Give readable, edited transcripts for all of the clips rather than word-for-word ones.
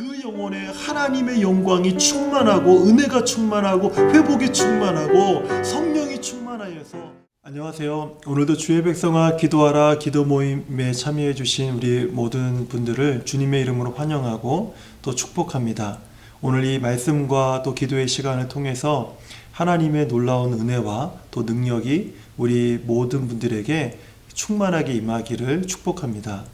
그 영혼에 하나님의 영광이 충만하고 은혜가 충만하고 회복이 충만하고 성령이 충만하여서. 안녕하세요. 오늘도 주의 백성아 기도하라 기도 모임에 참여해 주신 우리 모든 분들을 주님의 이름으로 환영하고 또 축복합니다. 오늘 이 말씀과 또 기도의 시간을 통해서 하나님의 놀라운 은혜와 또 능력이 우리 모든 분들에게 충만하게 임하기를 축복합니다.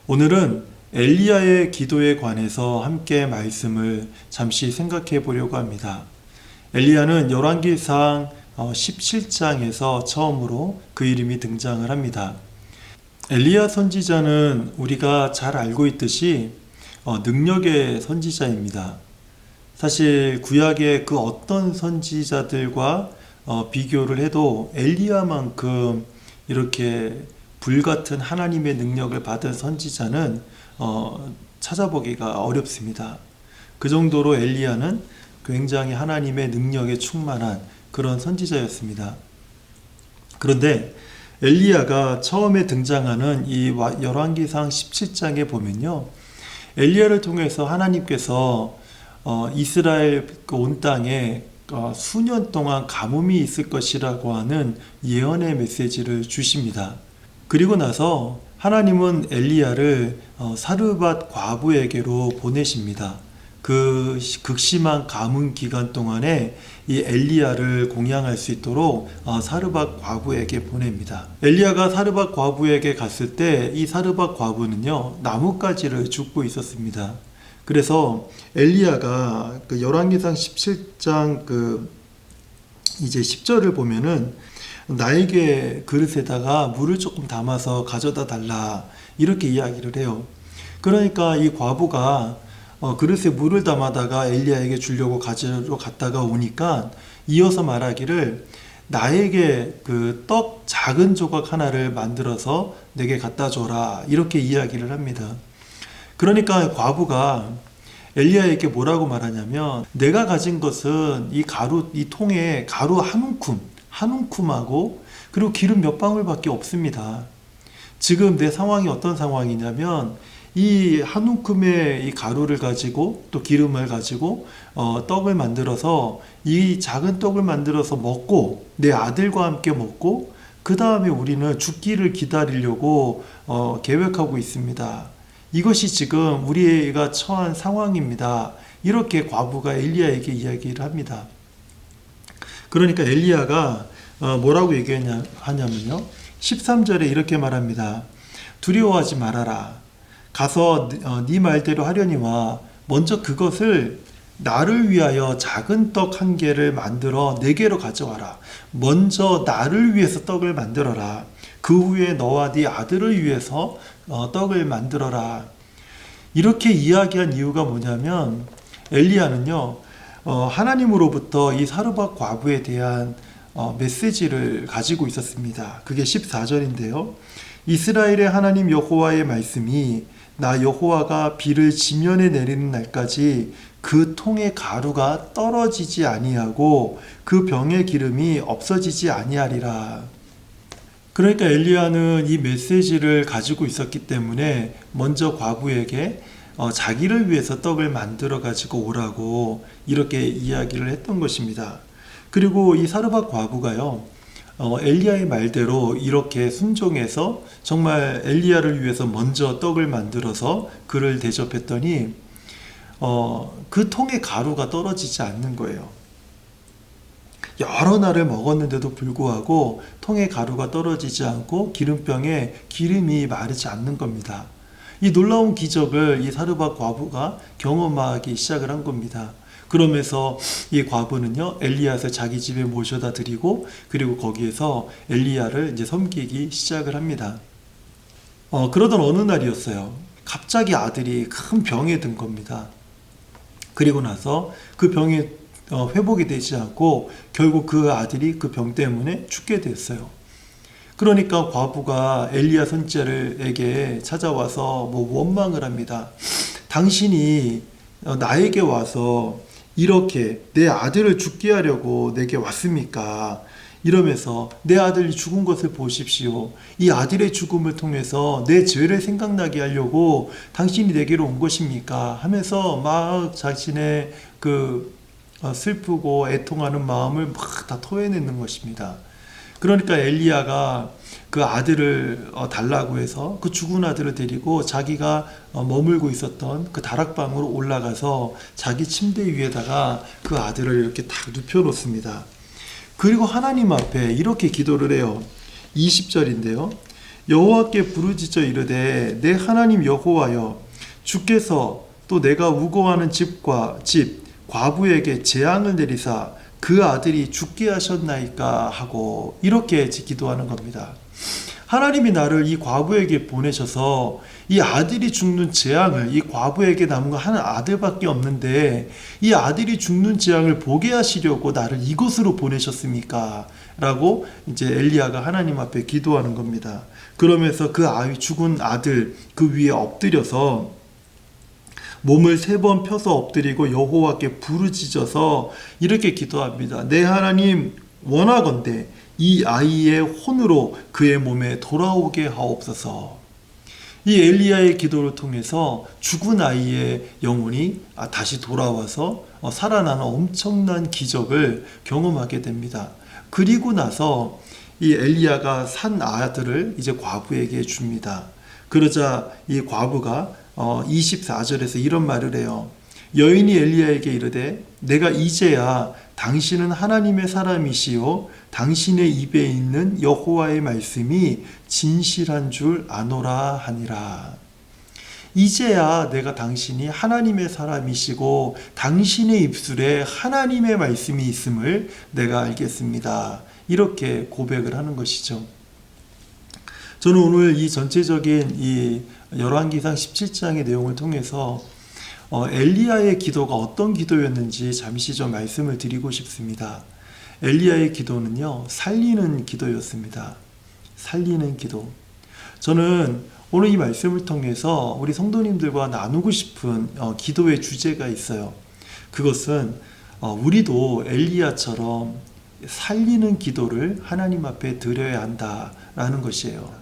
오늘은 엘리야의 기도에 관해서 함께 말씀을 잠시 생각해 보려고 합니다. 엘리야는 열왕기상 17장에서 처음으로 그 이름이 등장을 합니다. 엘리야 선지자는 우리가 잘 알고 있듯이 능력의 선지자입니다. 사실 구약의 그 어떤 선지자들과 비교를 해도 엘리야만큼 이렇게 불같은 하나님의 능력을 받은 선지자는 찾아보기가 어렵습니다. 그 정도로 엘리야는 굉장히 하나님의 능력에 충만한 그런 선지자였습니다. 그런데 엘리야가 처음에 등장하는 이 열왕기상 17장에 보면요, 엘리야를 통해서 하나님께서 이스라엘 온 땅에 수년 동안 가뭄이 있을 것이라고 하는 예언의 메시지를 주십니다. 그리고 나서 하나님은 엘리야를 사르밧 과부에게로 보내십니다. 그 극심한 가뭄 기간 동안에 이 엘리야를 공양할 수 있도록 사르밧 과부에게 보냅니다. 엘리야가 사르밧 과부에게 갔을 때 이 사르밧 과부는요, 나뭇가지를 줍고 있었습니다. 그래서 엘리야가 그 열왕기상 17장 이제 10절을 보면은 나에게 그릇에다가 물을 조금 담아서 가져다 달라 이렇게 이야기를 해요. 그러니까 이 과부가 그릇에 물을 담아다가 엘리야에게 주려고 가지러 갔다가 오니까 이어서 말하기를 나에게 그 떡 작은 조각 하나를 만들어서 내게 갖다 줘라 이렇게 이야기를 합니다. 그러니까 과부가 엘리야에게 뭐라고 말하냐면, 내가 가진 것은 이 통에 가루 한 움큼하고 그리고 기름 몇 방울밖에 없습니다. 지금 내 상황이 어떤 상황이냐면, 이 한 움큼의 이 가루를 가지고 또 기름을 가지고 떡을 만들어서 이 작은 떡을 만들어서 먹고 내 아들과 함께 먹고 그 다음에 우리는 죽기를 기다리려고 계획하고 있습니다. 이것이 지금 우리가 처한 상황입니다. 이렇게 과부가 엘리야에게 이야기를 합니다. 그러니까 엘리야가 뭐라고 얘기하냐면요, 13절에 이렇게 말합니다. 두려워하지 말아라. 가서 네 말대로 하려니와 먼저 그것을 나를 위하여 작은 떡 한 개를 만들어 내게로 가져와라. 먼저 나를 위해서 떡을 만들어라. 그 후에 너와 네 아들을 위해서 떡을 만들어라. 이렇게 이야기한 이유가 뭐냐면, 엘리야는요, 하나님으로부터 이 사르밧 과부에 대한 메시지를 가지고 있었습니다. 그게 14절인데요. 이스라엘의 하나님 여호와의 말씀이 나 여호와가 비를 지면에 내리는 날까지 그 통의 가루가 떨어지지 아니하고 그 병의 기름이 없어지지 아니하리라. 그러니까 엘리야는 이 메시지를 가지고 있었기 때문에 먼저 과부에게 자기를 위해서 떡을 만들어 가지고 오라고 이렇게 이야기를 했던 것입니다. 그리고 이 사르밧 과부가요, 엘리야의 말대로 이렇게 순종해서 정말 엘리야를 위해서 먼저 떡을 만들어서 그를 대접했더니 그 통의 가루가 떨어지지 않는 거예요. 여러 날을 먹었는데도 불구하고 통의 가루가 떨어지지 않고 기름병에 기름이 마르지 않는 겁니다. 이 놀라운 기적을 이 사르밧 과부가 경험하기 시작을 한 겁니다. 그러면서 이 과부는요, 엘리야를 자기 집에 모셔다 드리고 그리고 거기에서 엘리야를 이제 섬기기 시작을 합니다. 그러던 어느 날이었어요. 갑자기 아들이 큰 병에 든 겁니다. 그리고 나서 그 병이 회복이 되지 않고 결국 그 아들이 그 병 때문에 죽게 됐어요. 그러니까 과부가 엘리야 선지자에게 찾아와서 원망을 합니다. 당신이 나에게 와서 이렇게 내 아들을 죽게 하려고 내게 왔습니까? 이러면서 내 아들이 죽은 것을 보십시오. 이 아들의 죽음을 통해서 내 죄를 생각나게 하려고 당신이 내게로 온 것입니까? 하면서 막 자신의 슬프고 애통하는 마음을 막 다 토해내는 것입니다. 그러니까 엘리야가 그 아들을 달라고 해서 그 죽은 아들을 데리고 자기가 머물고 있었던 그 다락방으로 올라가서 자기 침대 위에다가 그 아들을 이렇게 딱 눕혀놓습니다. 그리고 하나님 앞에 이렇게 기도를 해요. 20절인데요. 여호와께 부르짖어 이르되 내 하나님 여호와여, 주께서 또 내가 우거하는 집 과부에게 재앙을 내리사 그 아들이 죽게 하셨나이까 하고 이렇게 기도하는 겁니다. 하나님이 나를 이 과부에게 보내셔서 이 아들이 죽는 재앙을, 이 과부에게 남은 거 한 아들밖에 없는데 이 아들이 죽는 재앙을 보게 하시려고 나를 이곳으로 보내셨습니까? 라고 이제 엘리야가 하나님 앞에 기도하는 겁니다. 그러면서 그 죽은 아들 그 위에 엎드려서 몸을 3번 펴서 엎드리고 여호와께 부르짖어서 이렇게 기도합니다. 내 하나님, 원하건대 이 아이의 혼으로 그의 몸에 돌아오게 하옵소서. 이 엘리야의 기도를 통해서 죽은 아이의 영혼이 다시 돌아와서 살아나는 엄청난 기적을 경험하게 됩니다. 그리고 나서 이 엘리야가 산 아들을 이제 과부에게 줍니다. 그러자 이 과부가 24절에서 이런 말을 해요. 여인이 엘리야에게 이르되 내가 이제야 당신은 하나님의 사람이시요 당신의 입에 있는 여호와의 말씀이 진실한 줄 아노라 하니라. 이제야 내가 당신이 하나님의 사람이시고 당신의 입술에 하나님의 말씀이 있음을 내가 알겠습니다. 이렇게 고백을 하는 것이죠. 저는 오늘 이 전체적인 이 열왕기상 17장의 내용을 통해서 엘리야의 기도가 어떤 기도였는지 잠시 좀 말씀을 드리고 싶습니다. 엘리야의 기도는요, 살리는 기도였습니다. 살리는 기도. 저는 오늘 이 말씀을 통해서 우리 성도님들과 나누고 싶은 기도의 주제가 있어요. 그것은 우리도 엘리야처럼 살리는 기도를 하나님 앞에 드려야 한다라는 것이에요.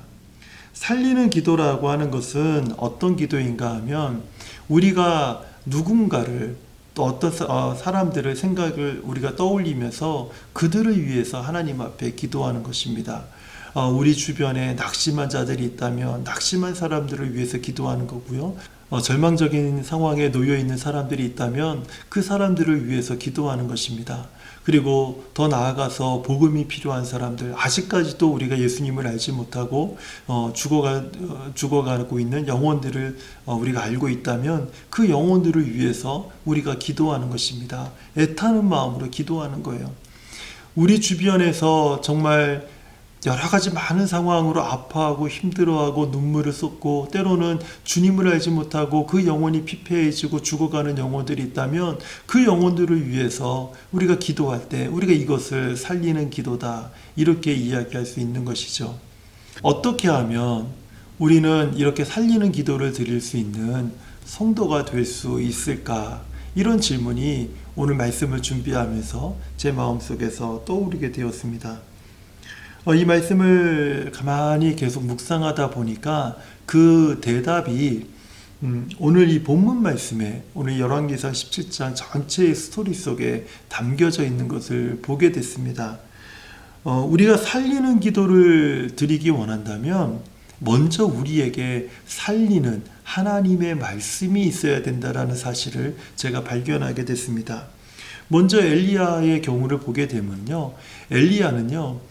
살리는 기도라고 하는 것은 어떤 기도인가 하면 우리가 누군가를 또 어떤 사람들의 생각을 우리가 떠올리면서 그들을 위해서 하나님 앞에 기도하는 것입니다. 우리 주변에 낙심한 자들이 있다면 낙심한 사람들을 위해서 기도하는 거고요. 절망적인 상황에 놓여 있는 사람들이 있다면 그 사람들을 위해서 기도하는 것입니다. 그리고 더 나아가서 복음이 필요한 사람들, 아직까지도 우리가 예수님을 알지 못하고 죽어가고 있는 영혼들을 우리가 알고 있다면 그 영혼들을 위해서 우리가 기도하는 것입니다. 애타는 마음으로 기도하는 거예요. 우리 주변에서 정말 여러 가지 많은 상황으로 아파하고 힘들어하고 눈물을 쏟고 때로는 주님을 알지 못하고 그 영혼이 피폐해지고 죽어가는 영혼들이 있다면 그 영혼들을 위해서 우리가 기도할 때 우리가 이것을 살리는 기도다, 이렇게 이야기할 수 있는 것이죠. 어떻게 하면 우리는 이렇게 살리는 기도를 드릴 수 있는 성도가 될 수 있을까? 이런 질문이 오늘 말씀을 준비하면서 제 마음속에서 떠오르게 되었습니다. 이 말씀을 가만히 계속 묵상하다 보니까 그 대답이 오늘 이 본문 말씀에, 오늘 열왕기상 17장 전체의 스토리 속에 담겨져 있는 것을 보게 됐습니다. 우리가 살리는 기도를 드리기 원한다면 먼저 우리에게 살리는 하나님의 말씀이 있어야 된다는 사실을 제가 발견하게 됐습니다. 먼저 엘리야의 경우를 보게 되면요, 엘리야는요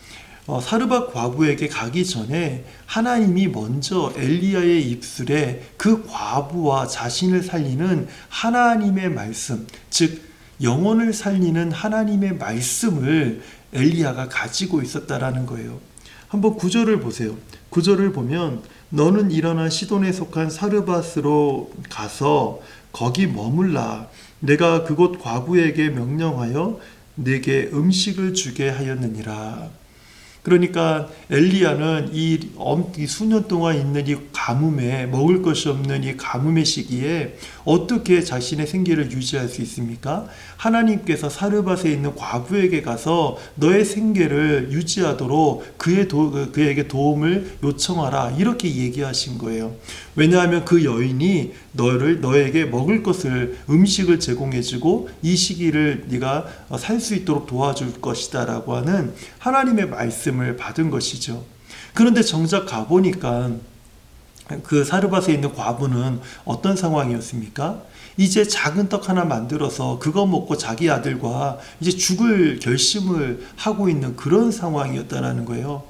사르밧 과부에게 가기 전에 하나님이 먼저 엘리야의 입술에 그 과부와 자신을 살리는 하나님의 말씀, 즉 영혼을 살리는 하나님의 말씀을 엘리야가 가지고 있었다라는 거예요. 한번 9절을 보세요. 9절을 보면 너는 일어나 시돈에 속한 사르밧으로 가서 거기 머물라. 내가 그곳 과부에게 명령하여 내게 음식을 주게 하였느니라. 그러니까 엘리야는 이 수년 동안 있는 이 가뭄에, 먹을 것이 없는 이 가뭄의 시기에 어떻게 자신의 생계를 유지할 수 있습니까? 하나님께서 사르밧에 있는 과부에게 가서 너의 생계를 유지하도록 그에게 도움을 요청하라, 이렇게 얘기하신 거예요. 왜냐하면 그 여인이 너에게 먹을 것을, 음식을 제공해주고 이 시기를 네가 살 수 있도록 도와줄 것이다 라고 하는 하나님의 말씀을 받은 것이죠. 그런데 정작 가보니까 그 사르밧에 있는 과부는 어떤 상황이었습니까? 이제 작은 떡 하나 만들어서 그거 먹고 자기 아들과 이제 죽을 결심을 하고 있는 그런 상황이었다는 거예요.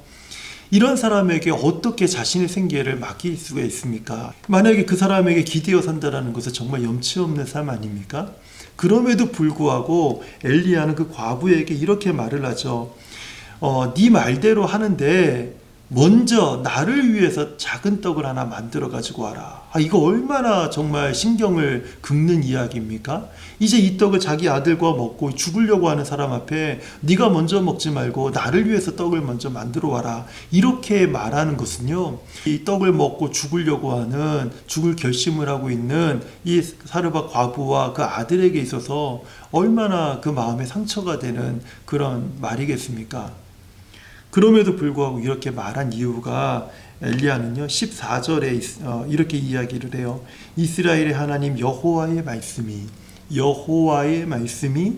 이런 사람에게 어떻게 자신의 생계를 맡길 수가 있습니까? 만약에 그 사람에게 기대어 산다는 것은 정말 염치 없는 삶 아닙니까? 그럼에도 불구하고 엘리야는 그 과부에게 이렇게 말을 하죠. 네 말대로 하는데 먼저 나를 위해서 작은 떡을 하나 만들어 가지고 와라. 이거 얼마나 정말 신경을 긁는 이야기입니까? 이제 이 떡을 자기 아들과 먹고 죽으려고 하는 사람 앞에 네가 먼저 먹지 말고 나를 위해서 떡을 먼저 만들어 와라, 이렇게 말하는 것은요, 이 떡을 먹고 죽으려고 하는, 죽을 결심을 하고 있는 이 사르밧 과부와 그 아들에게 있어서 얼마나 그 마음에 상처가 되는 그런 말이겠습니까? 그럼에도 불구하고 이렇게 말한 이유가, 엘리야는요 14절에 이렇게 이야기를 해요. 이스라엘의 하나님 여호와의 말씀이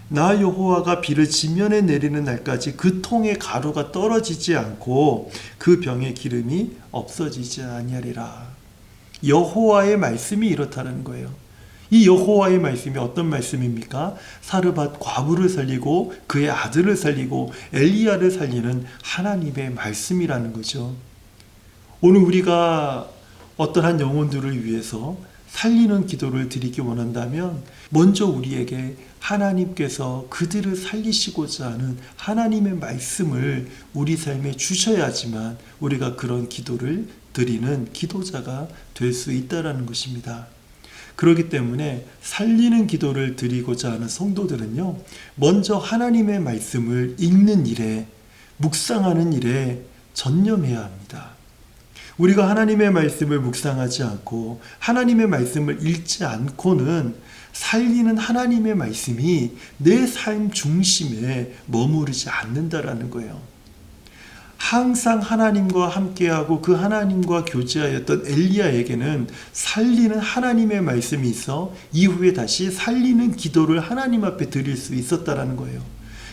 나 여호와가 비를 지면에 내리는 날까지 그 통의 가루가 떨어지지 않고 그 병의 기름이 없어지지 아니하리라. 여호와의 말씀이 이렇다는 거예요. 이 여호와의 말씀이 어떤 말씀입니까? 사르밧 과부를 살리고 그의 아들을 살리고 엘리야를 살리는 하나님의 말씀이라는 거죠. 오늘 우리가 어떠한 영혼들을 위해서 살리는 기도를 드리기 원한다면 먼저 우리에게 하나님께서 그들을 살리시고자 하는 하나님의 말씀을 우리 삶에 주셔야지만 우리가 그런 기도를 드리는 기도자가 될 수 있다는 것입니다. 그렇기 때문에 살리는 기도를 드리고자 하는 성도들은요, 먼저 하나님의 말씀을 읽는 일에, 묵상하는 일에 전념해야 합니다. 우리가 하나님의 말씀을 묵상하지 않고 하나님의 말씀을 읽지 않고는 살리는 하나님의 말씀이 내 삶 중심에 머무르지 않는다라는 거예요. 항상 하나님과 함께하고 그 하나님과 교제하였던 엘리야에게는 살리는 하나님의 말씀이 있어 이후에 다시 살리는 기도를 하나님 앞에 드릴 수 있었다라는 거예요.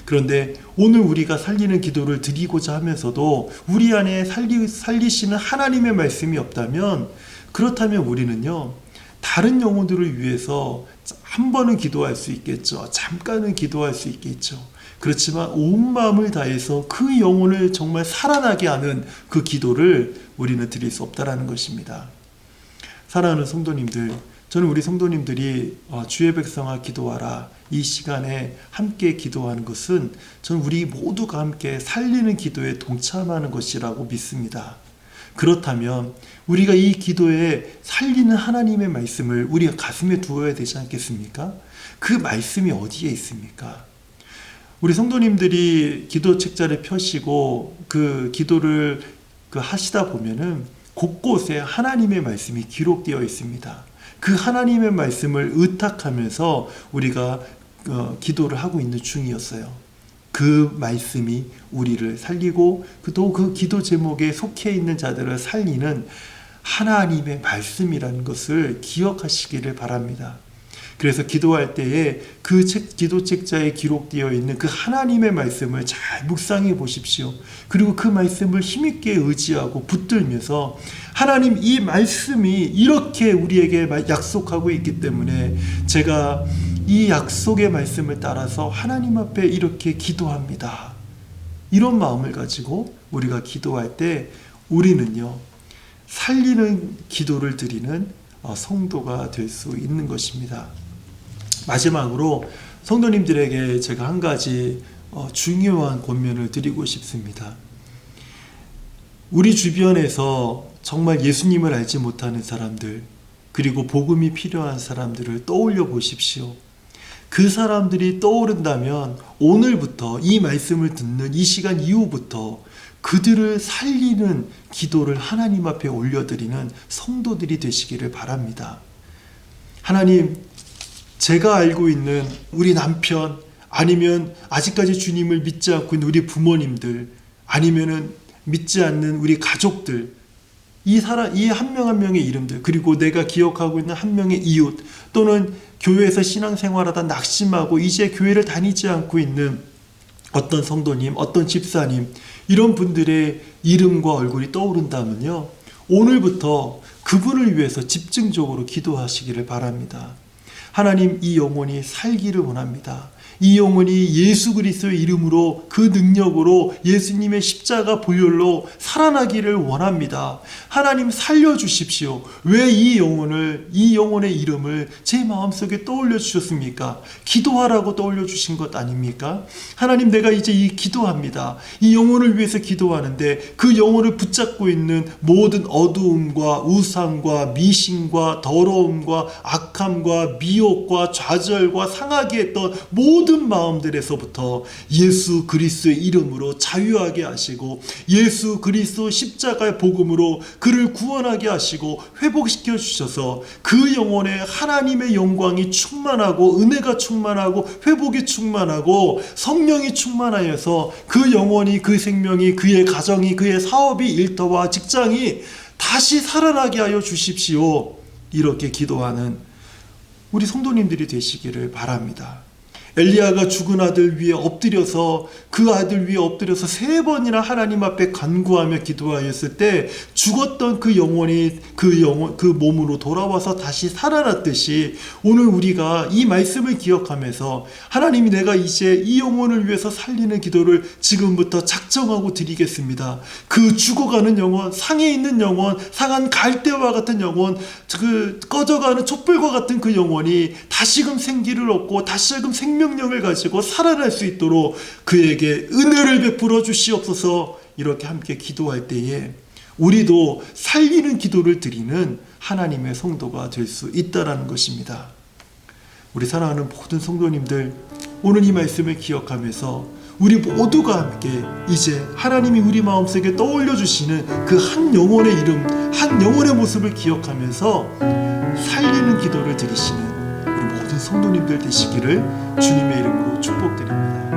그런데 오늘 우리가 살리는 기도를 드리고자 하면서도 우리 안에 살리시는 하나님의 말씀이 없다면, 그렇다면 우리는요, 다른 영혼들을 위해서 한 번은 기도할 수 있겠죠. 잠깐은 기도할 수 있겠죠. 그렇지만 온 마음을 다해서 그 영혼을 정말 살아나게 하는 그 기도를 우리는 드릴 수 없다라는 것입니다. 사랑하는 성도님들, 저는 우리 성도님들이 주의 백성아 기도하라, 이 시간에 함께 기도하는 것은 저는 우리 모두가 함께 살리는 기도에 동참하는 것이라고 믿습니다. 그렇다면 우리가 이 기도에 살리는 하나님의 말씀을 우리가 가슴에 두어야 되지 않겠습니까? 그 말씀이 어디에 있습니까? 우리 성도님들이 기도 책자를 펴시고 그 기도를 하시다 보면은 곳곳에 하나님의 말씀이 기록되어 있습니다. 그 하나님의 말씀을 의탁하면서 우리가 기도를 하고 있는 중이었어요. 그 말씀이 우리를 살리고 또 그 기도 제목에 속해 있는 자들을 살리는 하나님의 말씀이라는 것을 기억하시기를 바랍니다. 그래서 기도할 때에 그 기도 책자에 기록되어 있는 그 하나님의 말씀을 잘 묵상해 보십시오. 그리고 그 말씀을 힘있게 의지하고 붙들면서 하나님, 이 말씀이 이렇게 우리에게 약속하고 있기 때문에 제가 이 약속의 말씀을 따라서 하나님 앞에 이렇게 기도합니다. 이런 마음을 가지고 우리가 기도할 때 우리는요, 살리는 기도를 드리는 성도가 될 수 있는 것입니다. 마지막으로 성도님들에게 제가 한 가지 중요한 권면을 드리고 싶습니다. 우리 주변에서 정말 예수님을 알지 못하는 사람들, 그리고 복음이 필요한 사람들을 떠올려 보십시오. 그 사람들이 떠오른다면 오늘부터 이 말씀을 듣는 이 시간 이후부터 그들을 살리는 기도를 하나님 앞에 올려드리는 성도들이 되시기를 바랍니다. 하나님, 제가 알고 있는 우리 남편, 아니면 아직까지 주님을 믿지 않고 있는 우리 부모님들, 아니면은 믿지 않는 우리 가족들, 이 한 명 한 명의 이름들, 그리고 내가 기억하고 있는 한 명의 이웃, 또는 교회에서 신앙생활하다 낙심하고 이제 교회를 다니지 않고 있는 어떤 성도님, 어떤 집사님, 이런 분들의 이름과 얼굴이 떠오른다면요, 오늘부터 그분을 위해서 집중적으로 기도하시기를 바랍니다. 하나님, 이 영혼이 살기를 원합니다. 이 영혼이 예수 그리스도의 이름으로, 그 능력으로, 예수님의 십자가 보혈로 살아나기를 원합니다. 하나님, 살려주십시오. 왜 이 영혼의 이름을 제 마음속에 떠올려 주셨습니까? 기도하라고 떠올려 주신 것 아닙니까? 하나님, 내가 이제 기도합니다. 이 영혼을 위해서 기도하는데 그 영혼을 붙잡고 있는 모든 어두움과 우상과 미신과 더러움과 악함과 미혹과 좌절과 상하게 했던 모든 마음들에서부터 예수 그리스도의 이름으로 자유하게 하시고, 예수 그리스도 십자가의 복음으로 그를 구원하게 하시고 회복시켜 주셔서 그 영혼에 하나님의 영광이 충만하고 은혜가 충만하고 회복이 충만하고 성령이 충만하여서 그 영혼이, 그 생명이, 그의 가정이, 그의 사업이, 일터와 직장이 다시 살아나게 하여 주십시오. 이렇게 기도하는 우리 성도님들이 되시기를 바랍니다. 엘리야가 죽은 아들 위에 엎드려서, 그 아들 위에 엎드려서 3번이나 하나님 앞에 간구하며 기도하였을 때 죽었던 그 영혼이 그 몸으로 돌아와서 다시 살아났듯이, 오늘 우리가 이 말씀을 기억하면서 하나님이, 내가 이제 이 영혼을 위해서 살리는 기도를 지금부터 작정하고 드리겠습니다. 그 죽어가는 영혼, 상해 있는 영혼, 상한 갈대와 같은 영혼, 그 꺼져가는 촛불과 같은 그 영혼이 다시금 생기를 얻고 다시금 생명력을 가지고 살아날 수 있도록 그에게 은혜를 베풀어 주시옵소서. 이렇게 함께 기도할 때에 우리도 살리는 기도를 드리는 하나님의 성도가 될 수 있다라는 것입니다. 우리 사랑하는 모든 성도님들, 오늘 이 말씀을 기억하면서 우리 모두가 함께 이제 하나님이 우리 마음속에 떠올려 주시는 그 한 영혼의 이름, 한 영혼의 모습을 기억하면서 살리는 기도를 드리시는 우리 모든 성도님들 되시기를 주님의 이름으로 축복드립니다.